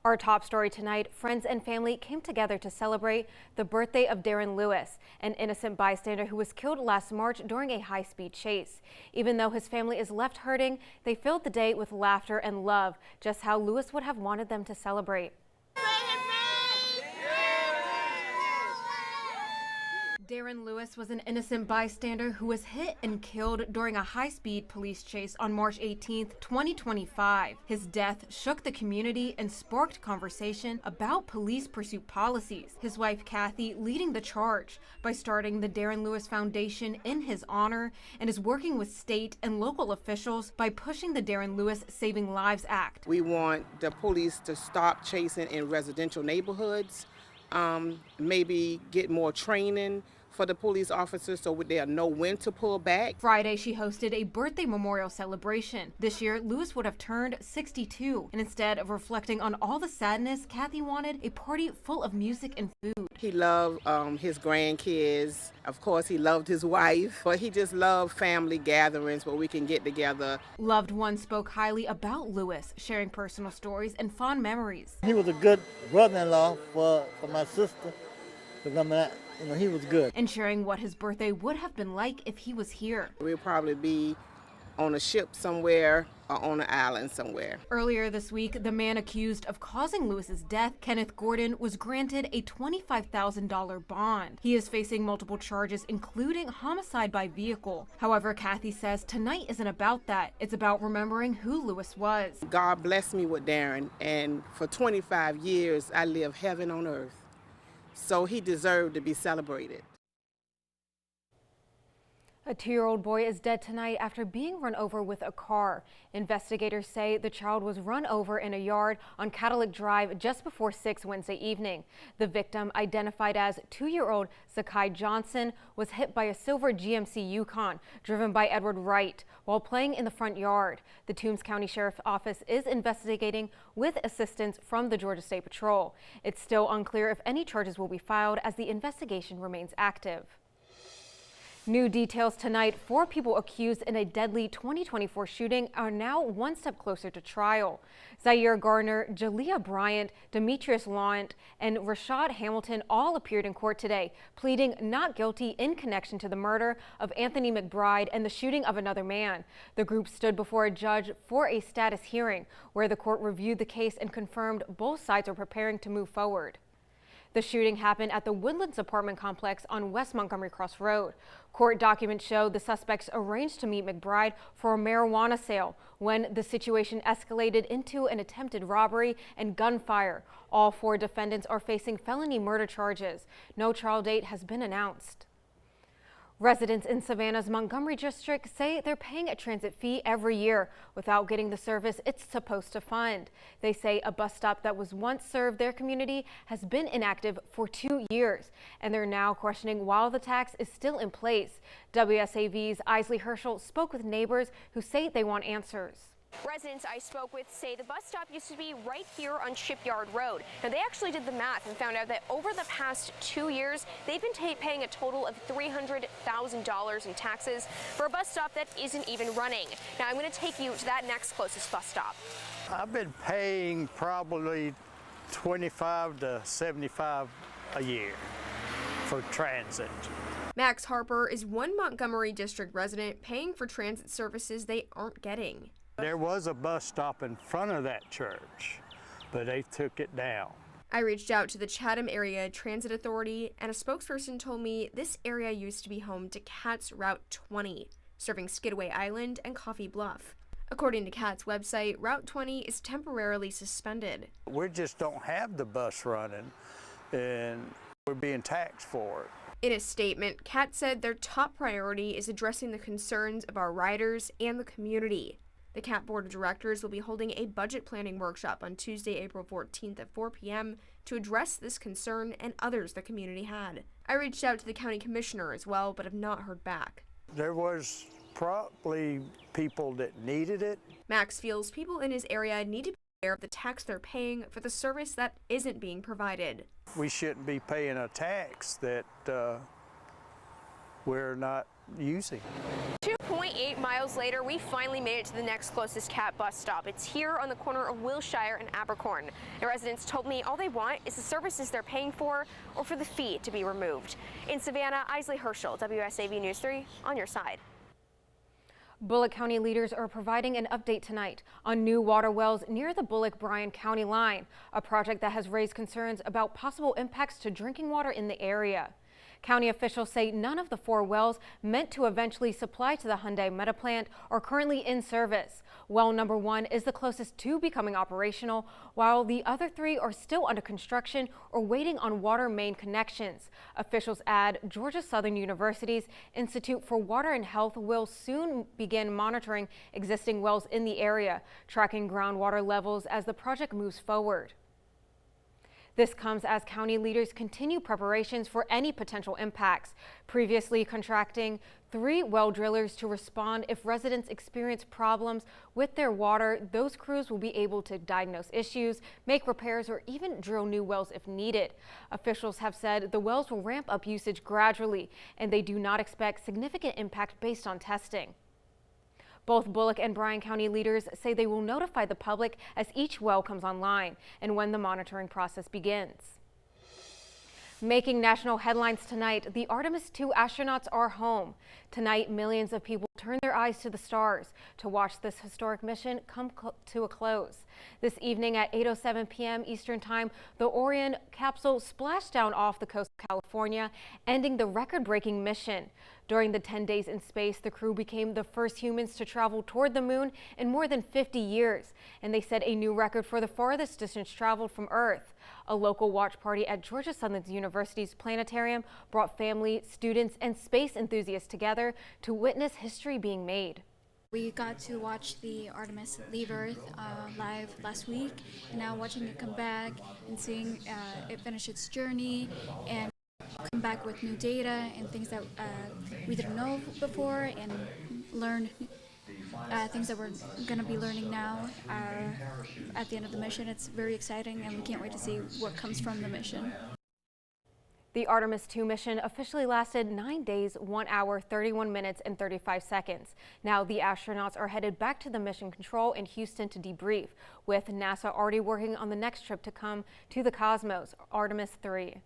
Our top story tonight, friends and family came together to celebrate the birthday of Darren Lewis, an innocent bystander who was killed last March during a high-speed chase. Even though his family is left hurting, they filled the day with laughter and love, just how Lewis would have wanted them to celebrate. Darren Lewis was an innocent bystander who was hit and killed during a high-speed police chase on March 18, 2025. His death shook the community and sparked conversation about police pursuit policies. His wife, Kathy, leading the charge by starting the Darren Lewis Foundation in his honor and is working with state and local officials by pushing the Darren Lewis Saving Lives Act. We want the police to stop chasing in residential neighborhoods, maybe get more training for the police officers so they'll know when to pull back. Friday, she hosted a birthday memorial celebration. This year, Lewis would have turned 62, and instead of reflecting on all the sadness, Kathy wanted a party full of music and food. He loved his grandkids. Of course, he loved his wife, but he just loved family gatherings where we can get together. Loved ones spoke highly about Lewis, sharing personal stories and fond memories. He was a good brother-in-law for my sister. He was good. And sharing what his birthday would have been like if he was here. We'll probably be on a ship somewhere or on an island somewhere. Earlier this week, the man accused of causing Lewis's death, Kenneth Gordon, was granted a $25,000 bond. He is facing multiple charges, including homicide by vehicle. However, Kathy says tonight isn't about that. It's about remembering who Lewis was. God blessed me with Darren, and for 25 years, I lived heaven on earth. So he deserved to be celebrated. A 2-year-old boy is dead tonight after being run over with a car. Investigators say the child was run over in a yard on Cadillac Drive just before 6 Wednesday evening. The victim, identified as 2-year-old Zakai Johnson, was hit by a silver GMC Yukon driven by Edward Wright while playing in the front yard. The Toombs County Sheriff's Office is investigating with assistance from the Georgia State Patrol. It's still unclear if any charges will be filed as the investigation remains active. New details tonight. 4 people accused in a deadly 2024 shooting are now one step closer to trial. Zaire Gardner, Jalea Bryant, Demetrius Lawrence, and Rashad Hamilton all appeared in court today, pleading not guilty in connection to the murder of Anthony McBride and the shooting of another man. The group stood before a judge for a status hearing, where the court reviewed the case and confirmed both sides are preparing to move forward. The shooting happened at the Woodlands apartment complex on West Montgomery Cross Road. Court documents show the suspects arranged to meet McBride for a marijuana sale when the situation escalated into an attempted robbery and gunfire. All 4 defendants are facing felony murder charges. No trial date has been announced. Residents in Savannah's Montgomery district say they're paying a transit fee every year without getting the service it's supposed to fund. They say a bus stop that was once served their community has been inactive for 2 years, and they're now questioning why the tax is still in place. WSAV's Isley Herschel spoke with neighbors who say they want answers. Residents I spoke with say the bus stop used to be right here on Shipyard Road. Now, they actually did the math and found out that over the past 2 years, they've been paying a total of $300,000 in taxes for a bus stop that isn't even running. Now, I'm going to take you to that next closest bus stop. I've been paying probably $25 to $75 a year for transit. Max Harper is one Montgomery district resident paying for transit services they aren't getting. There was a bus stop in front of that church, but they took it down. I reached out to the Chatham Area Transit Authority, and a spokesperson told me this area used to be home to CAT's Route 20, serving Skidway Island and Coffee Bluff. According to CAT's website, Route 20 is temporarily suspended. We just don't have the bus running, and we're being taxed for it. In a statement, CAT said their top priority is addressing the concerns of our riders and the community. The CAT Board of Directors will be holding a budget planning workshop on Tuesday, April 14th at 4 p.m. to address this concern and others the community had. I reached out to the county commissioner as well, but have not heard back. There was probably people that needed it. Max feels people in his area need to be aware of the tax they're paying for the service that isn't being provided. We shouldn't be paying a tax that we're not using. 2.8 miles later, we finally made it to the next closest CAT bus stop. It's here on the corner of Wilshire and Abercorn. The residents told me all they want is the services they're paying for or for the fee to be removed. In Savannah, Isley Herschel, WSAV News 3, on your side. Bullock County leaders are providing an update tonight on new water wells near the Bullock-Bryan County line, a project that has raised concerns about possible impacts to drinking water in the area. County officials say none of the 4 wells meant to eventually supply to the Hyundai Meta plant are currently in service. Well number 1 is the closest to becoming operational, while the other 3 are still under construction or waiting on water main connections. Officials add Georgia Southern University's Institute for Water and Health will soon begin monitoring existing wells in the area, tracking groundwater levels as the project moves forward. This comes as county leaders continue preparations for any potential impacts, previously contracting 3 well drillers to respond if residents experience problems with their water. Those crews will be able to diagnose issues, make repairs, or even drill new wells if needed. Officials have said the wells will ramp up usage gradually, and they do not expect significant impact based on testing. Both Bullock and Bryan County leaders say they will notify the public as each well comes online and when the monitoring process begins. Making national headlines tonight, the Artemis II astronauts are home. Tonight, millions of people turn their eyes to the stars to watch this historic mission come to a close. This evening at 8:07 p.m. Eastern Time, the Orion capsule splashed down off the coast of California, ending the record-breaking mission. During the 10 days in space, the crew became the first humans to travel toward the moon in more than 50 years, and they set a new record for the farthest distance traveled from Earth. A local watch party at Georgia Southern University's planetarium brought family, students, and space enthusiasts together to witness history being made. We got to watch the Artemis leave Earth live last week, and now watching it come back and seeing it finish its journey and come back with new data and things that we didn't know before, and learn things that we're going to be learning now at the end of the mission. It's very exciting, and we can't wait to see what comes from the mission. The Artemis II mission officially lasted 9 days, 1 hour, 31 minutes, and 35 seconds. Now the astronauts are headed back to the mission control in Houston to debrief, with NASA already working on the next trip to come to the cosmos, Artemis III.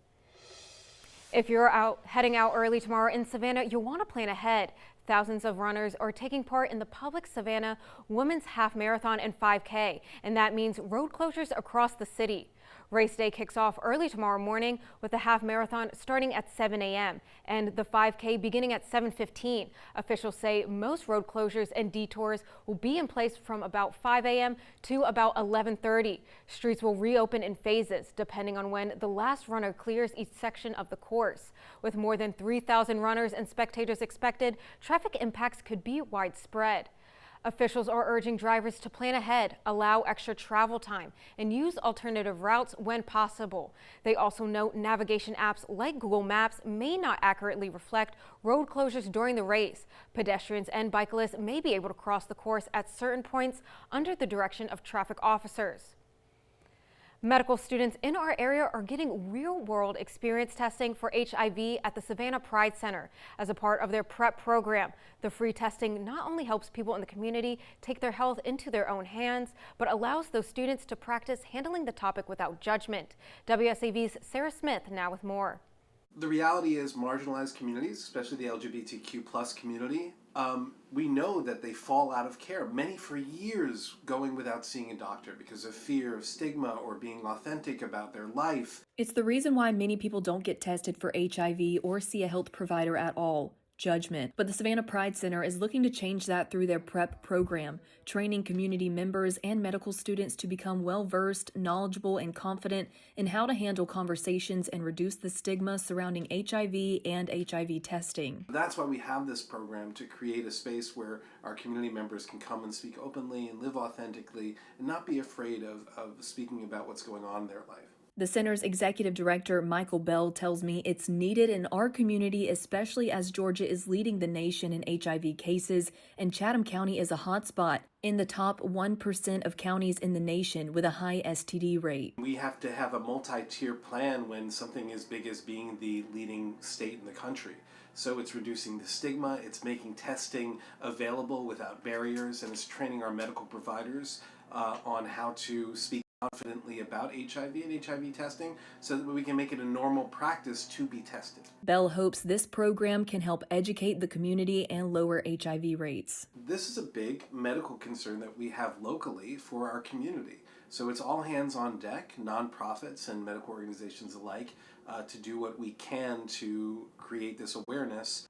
If you're heading out early tomorrow in Savannah, you'll want to plan ahead. Thousands of runners are taking part in the public Savannah Women's Half Marathon and 5K, and that means road closures across the city. Race day kicks off early tomorrow morning with the half marathon starting at 7 a.m. and the 5K beginning at 7:15. Officials say most road closures and detours will be in place from about 5 a.m. to about 11:30. Streets will reopen in phases depending on when the last runner clears each section of the course. With more than 3,000 runners and spectators expected, traffic impacts could be widespread. Officials are urging drivers to plan ahead, allow extra travel time, and use alternative routes when possible. They also note navigation apps like Google Maps may not accurately reflect road closures during the race. Pedestrians and bicyclists may be able to cross the course at certain points under the direction of traffic officers. Medical students in our area are getting real-world experience testing for HIV at the Savannah Pride Center as a part of their PrEP program. The free testing not only helps people in the community take their health into their own hands, but allows those students to practice handling the topic without judgment. WSAV's Sarah Smith now with more. The reality is marginalized communities, especially the LGBTQ+ community, we know that they fall out of care, many for years going without seeing a doctor because of fear of stigma or being authentic about their life. It's the reason why many people don't get tested for HIV or see a health provider at all. Judgment. But the Savannah Pride Center is looking to change that through their PrEP program, training community members and medical students to become well-versed, knowledgeable, and confident in how to handle conversations and reduce the stigma surrounding HIV and HIV testing. That's why we have this program, to create a space where our community members can come and speak openly and live authentically and not be afraid of speaking about what's going on in their life. The center's executive director, Michael Bell, tells me it's needed in our community, especially as Georgia is leading the nation in HIV cases, and Chatham County is a hotspot in the top 1% of counties in the nation with a high STD rate. We have to have a multi-tier plan when something as big as being the leading state in the country. So it's reducing the stigma, it's making testing available without barriers, and it's training our medical providers on how to speak confidently about HIV and HIV testing so that we can make it a normal practice to be tested. Bell hopes this program can help educate the community and lower HIV rates. This is a big medical concern that we have locally for our community. So it's all hands on deck, nonprofits and medical organizations alike, to do what we can to create this awareness